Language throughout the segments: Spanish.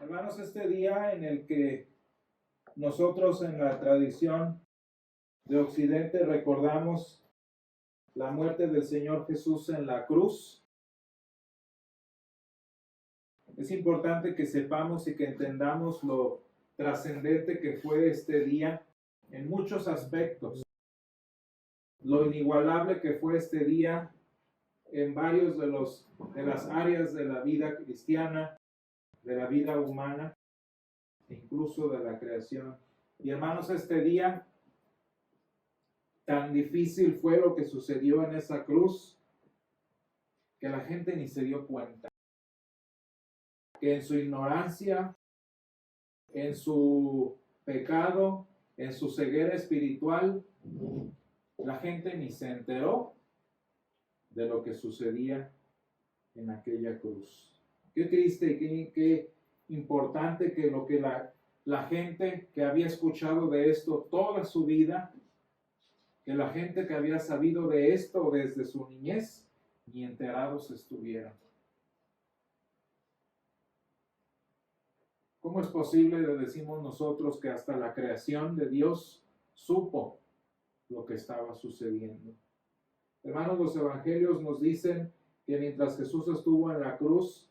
Hermanos, este día en el que nosotros en la tradición de Occidente recordamos la muerte del Señor Jesús en la cruz, es importante que sepamos y que entendamos lo trascendente que fue este día en muchos aspectos, lo inigualable que fue este día en varios de las áreas de la vida cristiana, de la vida humana, incluso de la creación. Y hermanos, este día tan difícil fue lo que sucedió en esa cruz que la gente ni se dio cuenta. Que en su ignorancia, en su pecado, en su ceguera espiritual, la gente ni se enteró de lo que sucedía en aquella cruz. Qué triste y qué importante que lo que la gente que había escuchado de esto toda su vida, que la gente que había sabido de esto desde su niñez, ni enterados estuvieran. ¿Cómo es posible, decimos nosotros, que hasta la creación de Dios supo lo que estaba sucediendo? Hermanos, los evangelios nos dicen que mientras Jesús estuvo en la cruz,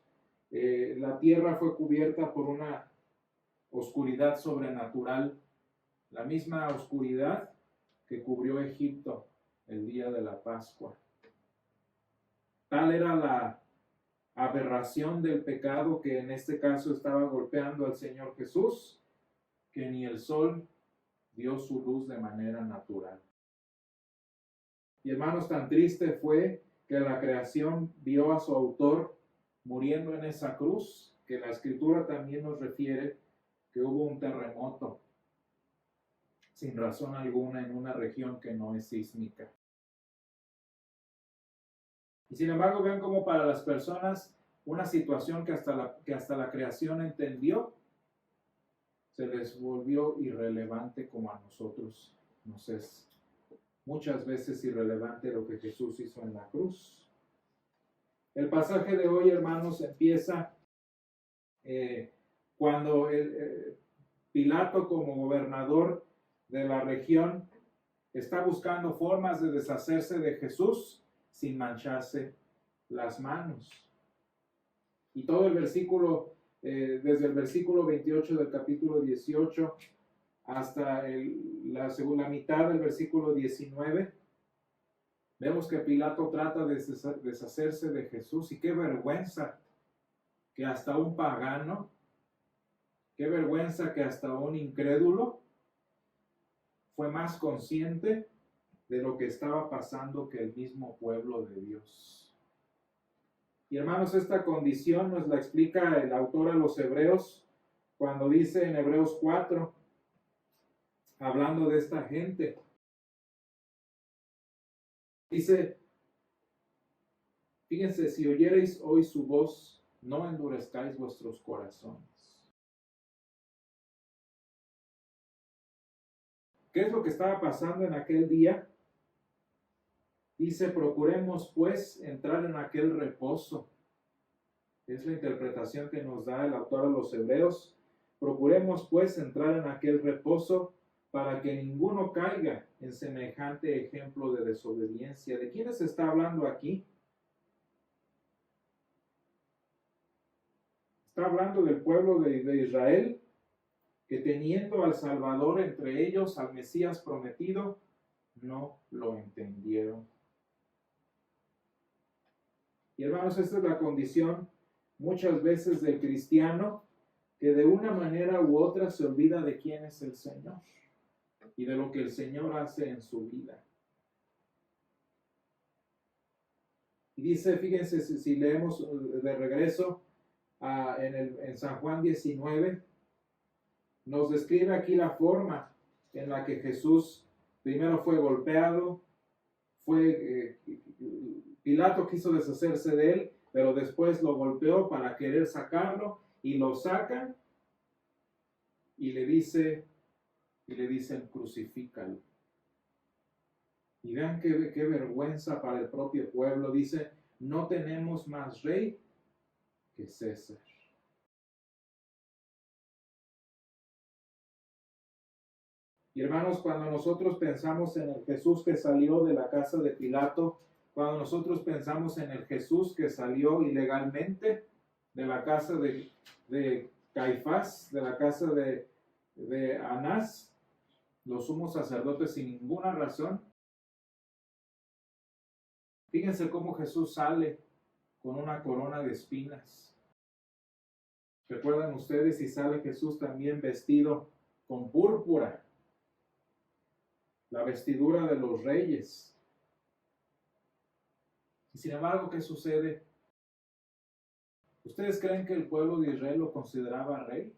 la tierra fue cubierta por una oscuridad sobrenatural, la misma oscuridad que cubrió Egipto el día de la Pascua. Tal era la aberración del pecado que en este caso estaba golpeando al Señor Jesús, que ni el sol dio su luz de manera natural. Y hermanos, tan triste fue que la creación vio a su autor muriendo en esa cruz, que la Escritura también nos refiere que hubo un terremoto sin razón alguna en una región que no es sísmica. Y sin embargo, vean cómo para las personas una situación que hasta la creación entendió, se les volvió irrelevante, como a nosotros nos es muchas veces irrelevante lo que Jesús hizo en la cruz. El pasaje de hoy, hermanos, empieza cuando Pilato, como gobernador de la región, está buscando formas de deshacerse de Jesús sin mancharse las manos. Y todo el versículo, desde el versículo 28 del capítulo 18 hasta la mitad del versículo 19, vemos que Pilato trata de deshacerse de Jesús. Y qué vergüenza que hasta un pagano, qué vergüenza que hasta un incrédulo fue más consciente de lo que estaba pasando que el mismo pueblo de Dios. Y hermanos, esta condición nos la explica el autor a los Hebreos cuando dice en Hebreos 4, hablando de esta gente, dice: fíjense, si oyereis hoy su voz, no endurezcáis vuestros corazones. ¿Qué es lo que estaba pasando en aquel día? Dice: procuremos pues entrar en aquel reposo. Es la interpretación que nos da el autor a los Hebreos. Procuremos pues entrar en aquel reposo para que ninguno caiga en semejante ejemplo de desobediencia. ¿De quiénes se está hablando aquí? Está hablando del pueblo de Israel, que teniendo al Salvador entre ellos, al Mesías prometido, no lo entendieron. Y hermanos, esta es la condición muchas veces del cristiano, que de una manera u otra se olvida de quién es el Señor y de lo que el Señor hace en su vida. Y dice, fíjense, si leemos de regreso en San Juan 19, nos describe aquí la forma en la que Jesús primero fue golpeado, Pilato quiso deshacerse de él, pero después lo golpeó para querer sacarlo, y lo sacan y le dicen: crucifícalo. Y vean qué vergüenza para el propio pueblo. Dice: no tenemos más rey que César. Y hermanos, cuando nosotros pensamos en el Jesús que salió de la casa de Pilato, cuando nosotros pensamos en el Jesús que salió ilegalmente de la casa de Caifás, de la casa de Anás, los sumos sacerdotes sin ninguna razón, fíjense cómo Jesús sale con una corona de espinas. ¿Recuerdan ustedes si sale Jesús también vestido con púrpura? La vestidura de los reyes. Y sin embargo, ¿qué sucede? ¿Ustedes creen que el pueblo de Israel lo consideraba rey?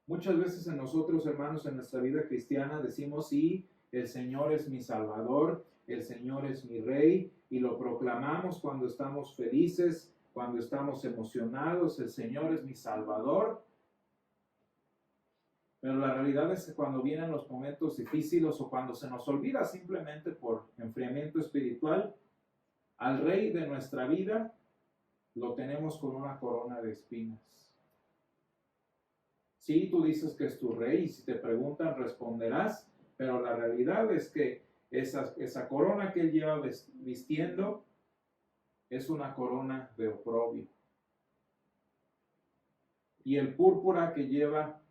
Muchas veces en nosotros, hermanos, en nuestra vida cristiana decimos, sí, el Señor es mi Salvador, el Señor es mi Rey, y lo proclamamos cuando estamos felices, cuando estamos emocionados, el Señor es mi Salvador. Pero la realidad es que cuando vienen los momentos difíciles o cuando se nos olvida simplemente por enfriamiento espiritual, al Rey de nuestra vida lo tenemos con una corona de espinas. Sí, tú dices que es tu Rey y si te preguntan responderás, pero la realidad es que esa corona que él lleva vistiendo es una corona de oprobio. Y el púrpura que lleva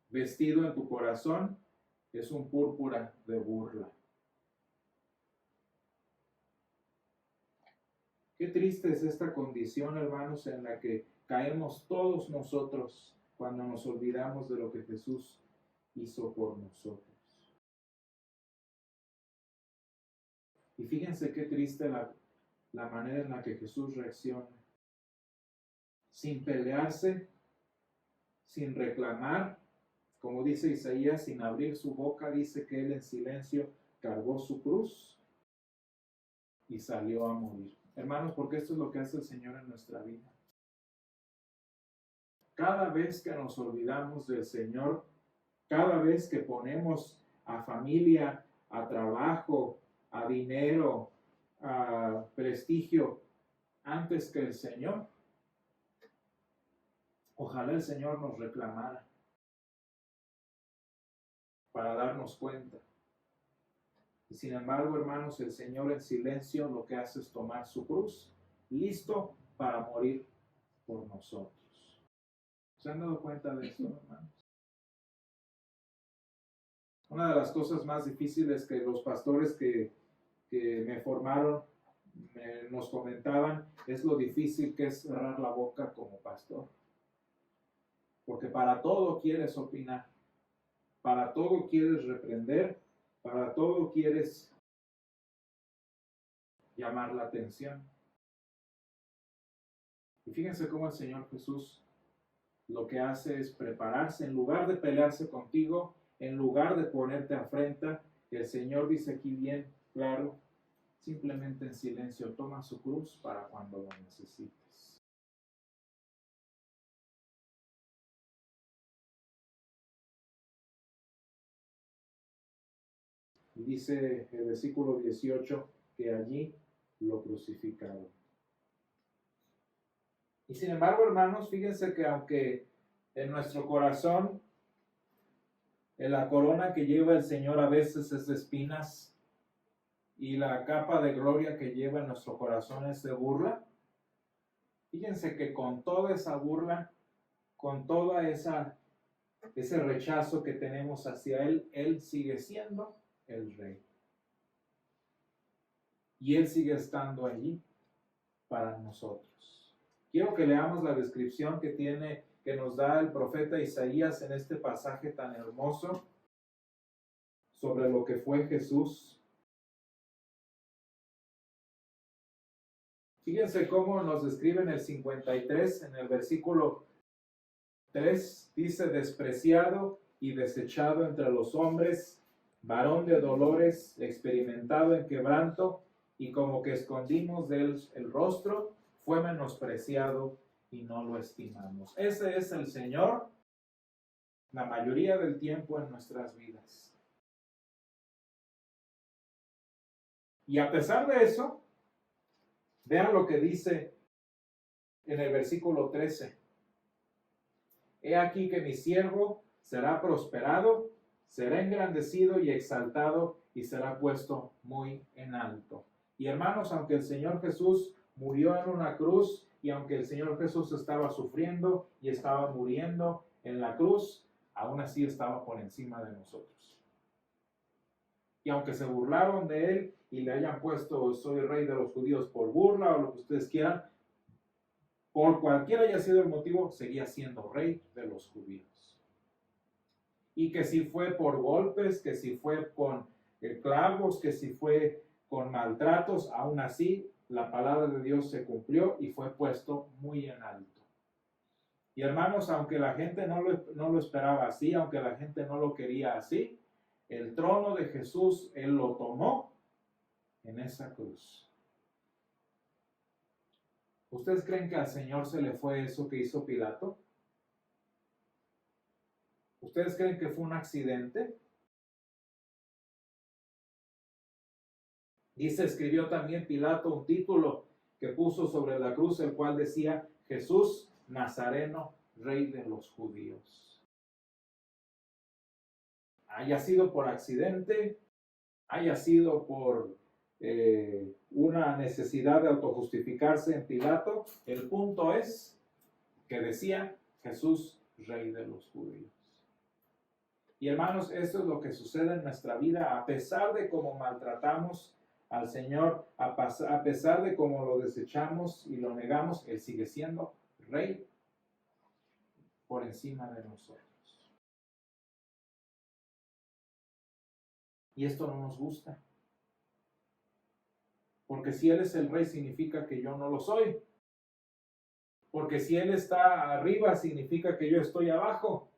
vestido en tu corazón es un púrpura de burla. Qué triste es esta condición, hermanos, en la que caemos todos nosotros cuando nos olvidamos de lo que Jesús hizo por nosotros. Y fíjense qué triste la manera en la que Jesús reacciona. Sin pelearse, sin reclamar, como dice Isaías, sin abrir su boca, dice que él en silencio cargó su cruz y salió a morir. Hermanos, porque esto es lo que hace el Señor en nuestra vida. Cada vez que nos olvidamos del Señor, cada vez que ponemos a familia, a trabajo, a dinero, a prestigio antes que el Señor, ojalá el Señor nos reclamara para darnos cuenta. Y sin embargo, hermanos, el Señor en silencio lo que hace es tomar su cruz, listo para morir por nosotros. ¿Se han dado cuenta de esto, hermanos? Una de las cosas más difíciles que los pastores que me formaron nos comentaban es lo difícil que es cerrar la boca como pastor. Porque para todo quieres opinar, para todo quieres reprender, para todo quieres llamar la atención. Y fíjense cómo el Señor Jesús lo que hace es prepararse, en lugar de pelearse contigo, en lugar de ponerte a afrenta, el Señor dice aquí bien claro, simplemente en silencio, toma su cruz para cuando lo necesites. Y dice el versículo 18 que allí lo crucificaron. Y sin embargo, hermanos, fíjense que aunque en nuestro corazón en la corona que lleva el Señor a veces es de espinas y la capa de gloria que lleva en nuestro corazón es de burla, fíjense que con toda esa burla, con toda ese rechazo que tenemos hacia Él, Él sigue siendo el Rey. Y Él sigue estando allí para nosotros. Quiero que leamos la descripción que nos da el profeta Isaías en este pasaje tan hermoso sobre lo que fue Jesús. Fíjense cómo nos describe en el 53, en el versículo 3, dice, despreciado y desechado entre los hombres, varón de dolores, experimentado en quebranto, y como que escondimos de él el rostro, fue menospreciado y no lo estimamos. Ese es el Señor la mayoría del tiempo en nuestras vidas. Y a pesar de eso, vean lo que dice en el versículo 13. He aquí que mi siervo será prosperado será engrandecido y exaltado y será puesto muy en alto. Y hermanos, aunque el Señor Jesús murió en una cruz y aunque el Señor Jesús estaba sufriendo y estaba muriendo en la cruz, aún así estaba por encima de nosotros. Y aunque se burlaron de él y le hayan puesto soy rey de los judíos por burla o lo que ustedes quieran, por cualquiera haya sido el motivo, seguía siendo rey de los judíos. Y que si fue por golpes, que si fue con clavos, que si fue con maltratos, aún así la palabra de Dios se cumplió y fue puesto muy en alto. Y hermanos, aunque la gente no lo esperaba así, aunque la gente no lo quería así, el trono de Jesús, Él lo tomó en esa cruz. ¿Ustedes creen que al Señor se le fue eso que hizo Pilato? ¿Ustedes creen que fue un accidente? Escribió también Pilato un título que puso sobre la cruz, el cual decía, Jesús Nazareno, Rey de los Judíos. Haya sido por accidente, haya sido por una necesidad de autojustificarse en Pilato, el punto es que decía Jesús, Rey de los Judíos. Y hermanos, esto es lo que sucede en nuestra vida, a pesar de cómo maltratamos al Señor, a pesar de cómo lo desechamos y lo negamos, Él sigue siendo Rey por encima de nosotros. Y esto no nos gusta. Porque si Él es el Rey, significa que yo no lo soy. Porque si Él está arriba, significa que yo estoy abajo.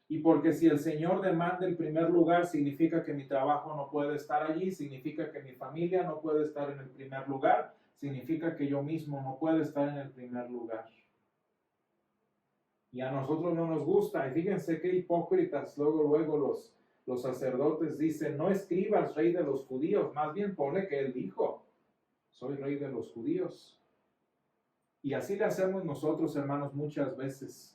Y porque si el Señor demanda el primer lugar, significa que mi trabajo no puede estar allí, significa que mi familia no puede estar en el primer lugar, significa que yo mismo no puedo estar en el primer lugar. Y a nosotros no nos gusta. Y fíjense qué hipócritas luego los sacerdotes dicen, no escribas rey de los judíos, más bien pone que él dijo, soy rey de los judíos. Y así le hacemos nosotros, hermanos, muchas veces.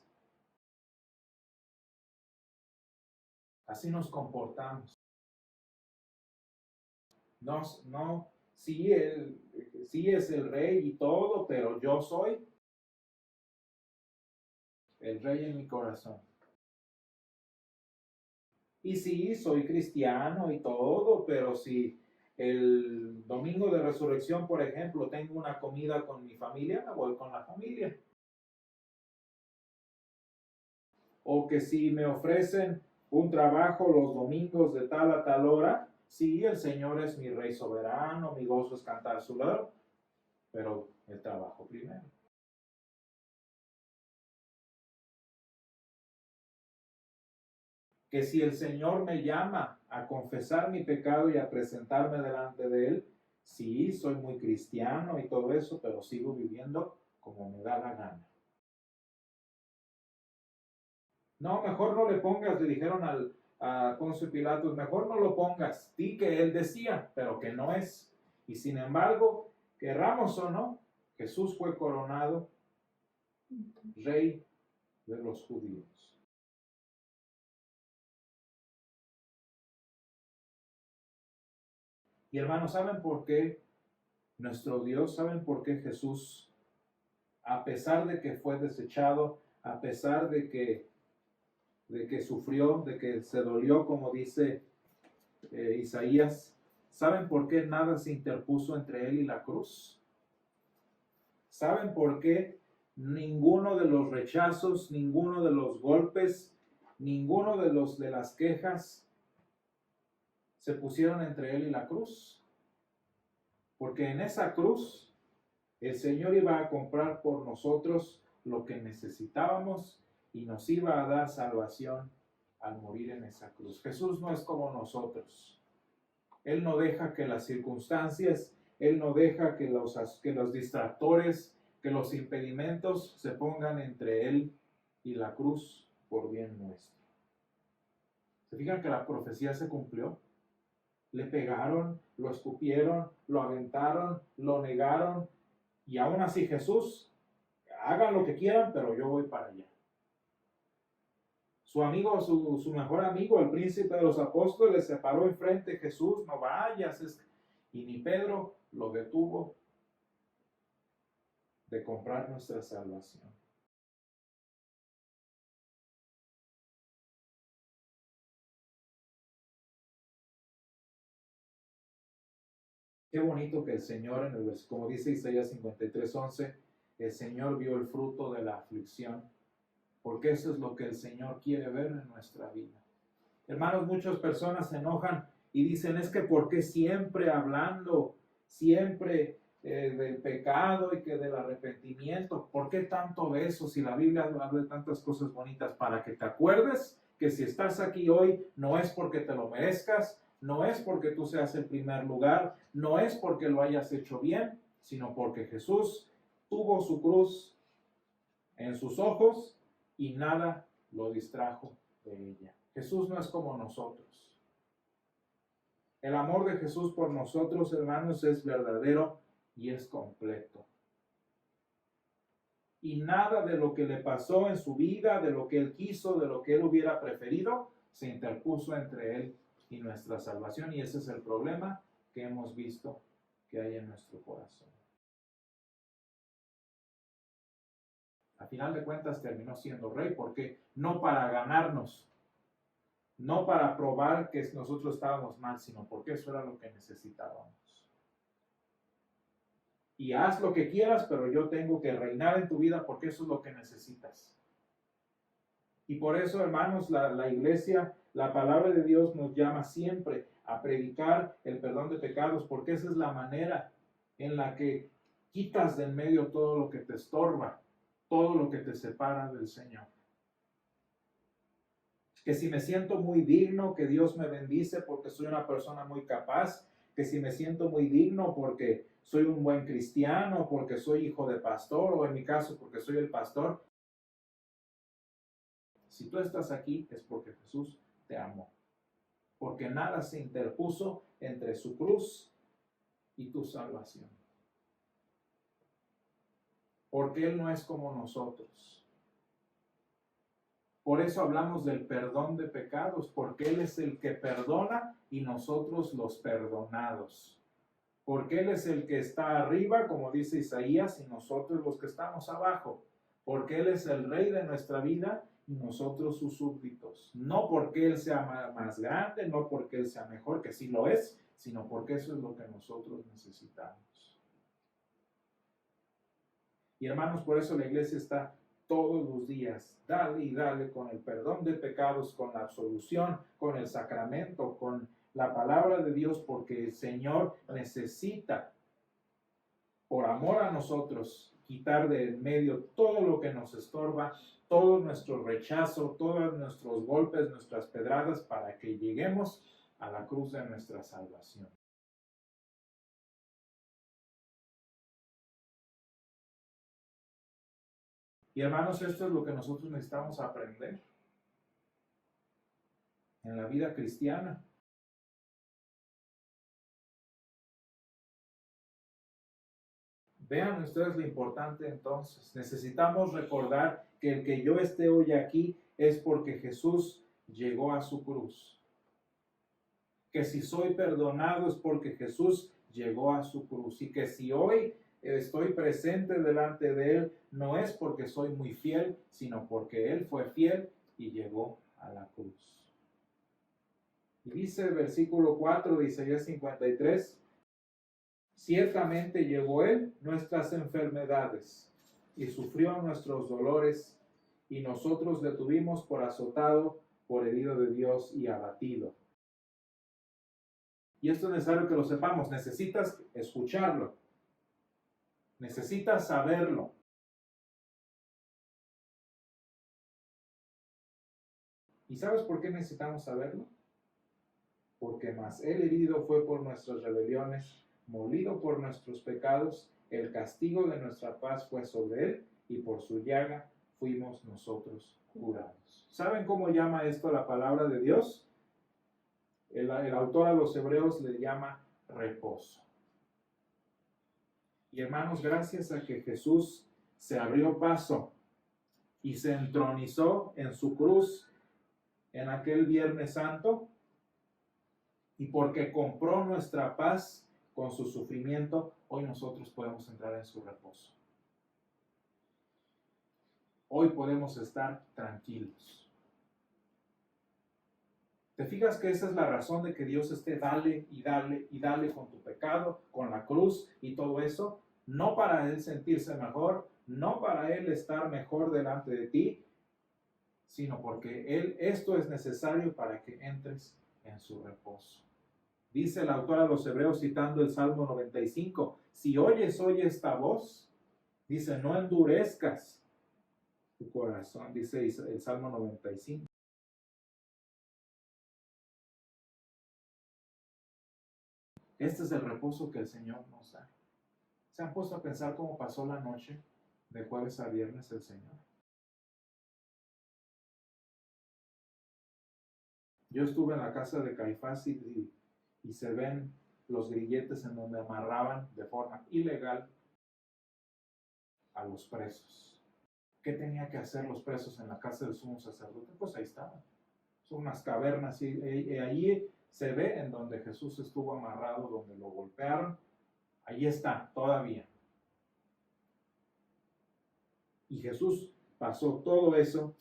Así nos comportamos. No, sí es el rey y todo, pero yo soy el rey en mi corazón. Y sí, soy cristiano y todo, pero si el domingo de resurrección, por ejemplo, tengo una comida con mi familia, me voy con la familia. O que si me ofrecen un trabajo los domingos de tal a tal hora, sí, el Señor es mi Rey soberano, mi gozo es cantar su lado, pero el trabajo primero. Que si el Señor me llama a confesar mi pecado y a presentarme delante de Él, sí, soy muy cristiano y todo eso, pero sigo viviendo como me da la gana. No, mejor no le pongas, le dijeron a Poncio Pilatos, mejor no lo pongas, di que él decía, pero que no es. Y sin embargo, querramos o no, Jesús fue coronado Rey de los judíos. Y hermanos, ¿saben por qué nuestro Dios, saben por qué Jesús, a pesar de que fue desechado, a pesar de que sufrió, de que se dolió, como dice Isaías, ¿saben por qué nada se interpuso entre él y la cruz? ¿Saben por qué ninguno de los rechazos, ninguno de los golpes, ninguno de las quejas se pusieron entre él y la cruz? Porque en esa cruz el Señor iba a comprar por nosotros lo que necesitábamos y nos iba a dar salvación al morir en esa cruz. Jesús no es como nosotros. Él no deja que las circunstancias, Él no deja que los distractores, que los impedimentos se pongan entre Él y la cruz por bien nuestro. ¿Se fijan que la profecía se cumplió? Le pegaron, lo escupieron, lo aventaron, lo negaron, y aún así Jesús, hagan lo que quieran, pero yo voy para allá. Su amigo, su mejor amigo, el príncipe de los apóstoles, se paró enfrente de Jesús, no vayas. Y ni Pedro lo detuvo de comprar nuestra salvación. Qué bonito que el Señor, como dice Isaías 53:11, el Señor vio el fruto de la aflicción, porque eso es lo que el Señor quiere ver en nuestra vida. Hermanos, muchas personas se enojan y dicen, es que ¿por qué siempre hablando, siempre del pecado y que del arrepentimiento? ¿Por qué tanto de eso si la Biblia habla de tantas cosas bonitas? Para que te acuerdes que si estás aquí hoy no es porque te lo merezcas, no es porque tú seas el primer lugar, no es porque lo hayas hecho bien, sino porque Jesús tuvo su cruz en sus ojos y nada lo distrajo de ella. Jesús no es como nosotros. El amor de Jesús por nosotros, hermanos, es verdadero y es completo. Y nada de lo que le pasó en su vida, de lo que él quiso, de lo que él hubiera preferido, se interpuso entre él y nuestra salvación. Y ese es el problema que hemos visto que hay en nuestro corazón. A final de cuentas terminó siendo rey, porque no para ganarnos, no para probar que nosotros estábamos mal, sino porque eso era lo que necesitábamos. Y haz lo que quieras, pero yo tengo que reinar en tu vida porque eso es lo que necesitas. Y por eso, hermanos, la iglesia, la palabra de Dios nos llama siempre a predicar el perdón de pecados, porque esa es la manera en la que quitas de en medio todo lo que te estorba, todo lo que te separa del Señor. Que si me siento muy digno, que Dios me bendice porque soy una persona muy capaz, que si me siento muy digno porque soy un buen cristiano, porque soy hijo de pastor, o en mi caso porque soy el pastor. Si tú estás aquí es porque Jesús te amó, porque nada se interpuso entre su cruz y tu salvación. Porque Él no es como nosotros. Por eso hablamos del perdón de pecados, porque Él es el que perdona y nosotros los perdonados. Porque Él es el que está arriba, como dice Isaías, y nosotros los que estamos abajo. Porque Él es el rey de nuestra vida y nosotros sus súbditos. No porque Él sea más grande, no porque Él sea mejor, que sí lo es, sino porque eso es lo que nosotros necesitamos. Y hermanos, por eso la iglesia está todos los días, dale y dale con el perdón de pecados, con la absolución, con el sacramento, con la palabra de Dios, porque el Señor necesita, por amor a nosotros, quitar de en medio todo lo que nos estorba, todo nuestro rechazo, todos nuestros golpes, nuestras pedradas, para que lleguemos a la cruz de nuestra salvación. Y hermanos, esto es lo que nosotros necesitamos aprender en la vida cristiana. Vean ustedes lo importante entonces. Necesitamos recordar que el que yo esté hoy aquí es porque Jesús llegó a su cruz. Que si soy perdonado es porque Jesús llegó a su cruz. Y que si hoy estoy presente delante de Él, no es porque soy muy fiel, sino porque Él fue fiel y llegó a la cruz. Y dice el versículo 4 de Isaías 53, ciertamente llevó Él nuestras enfermedades y sufrió nuestros dolores, y nosotros le tuvimos por azotado, por herido de Dios y abatido. Y esto es necesario que lo sepamos. Necesitas escucharlo. Necesitas saberlo. ¿Y sabes por qué necesitamos saberlo? Porque más Él herido fue por nuestras rebeliones, molido por nuestros pecados, el castigo de nuestra paz fue sobre Él, y por su llaga fuimos nosotros curados. ¿Saben cómo llama esto la palabra de Dios? El autor a los hebreos le llama reposo. Y hermanos, gracias a que Jesús se abrió paso y se entronizó en su cruz en aquel Viernes Santo y porque compró nuestra paz con su sufrimiento, hoy nosotros podemos entrar en su reposo. Hoy podemos estar tranquilos. ¿Te fijas que esa es la razón de que Dios esté dale y dale y dale con tu pecado, con la cruz y todo eso? No para Él sentirse mejor, no para Él estar mejor delante de ti, sino porque esto es necesario para que entres en su reposo. Dice el autor a los Hebreos citando el Salmo 95, si oyes hoy esta voz, dice, no endurezcas tu corazón, dice el Salmo 95. Este es el reposo que el Señor nos da. ¿Se han puesto a pensar cómo pasó la noche de jueves a viernes el Señor? Yo estuve en la casa de Caifás y se ven los grilletes en donde amarraban de forma ilegal a los presos. ¿Qué tenía que hacer los presos en la casa del sumo sacerdote? Pues ahí estaban. Son unas cavernas y ahí se ve en donde Jesús estuvo amarrado, donde lo golpearon. Ahí está, todavía. Y Jesús pasó todo eso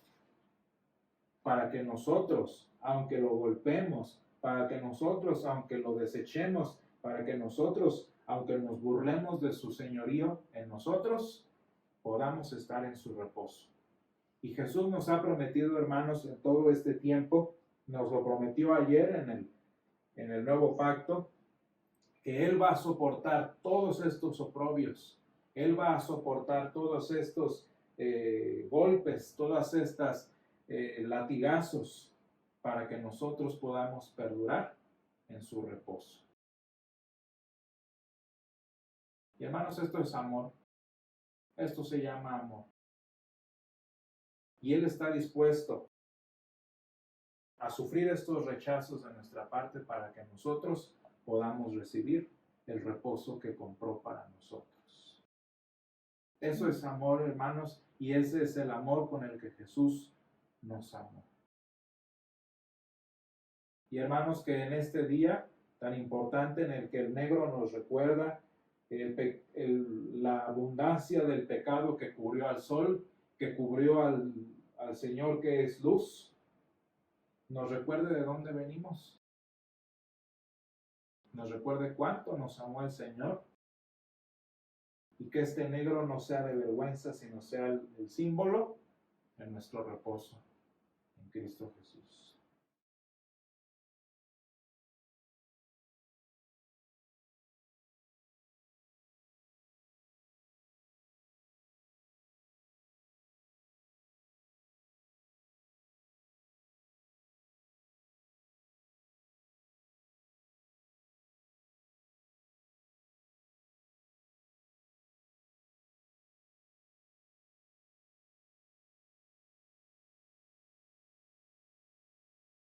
para que nosotros, aunque lo golpemos, para que nosotros, aunque lo desechemos, para que nosotros, aunque nos burlemos de su señorío en nosotros, podamos estar en su reposo. Y Jesús nos ha prometido, hermanos, en todo este tiempo, nos lo prometió ayer en el nuevo pacto, que Él va a soportar todos estos oprobios, Él va a soportar todos estos golpes, todas estas latigazos, para que nosotros podamos perdurar en su reposo. Y hermanos, esto es amor. Esto se llama amor. Y Él está dispuesto a sufrir estos rechazos de nuestra parte para que nosotros podamos recibir el reposo que compró para nosotros. Eso es amor, hermanos, y ese es el amor con el que Jesús nos amó. Y hermanos, que en este día tan importante en el que el negro nos recuerda la abundancia del pecado que cubrió al sol, que cubrió al Señor que es luz, nos recuerde de dónde venimos, nos recuerde cuánto nos amó el Señor, y que este negro no sea de vergüenza, sino sea el símbolo de nuestro reposo en Cristo Jesús.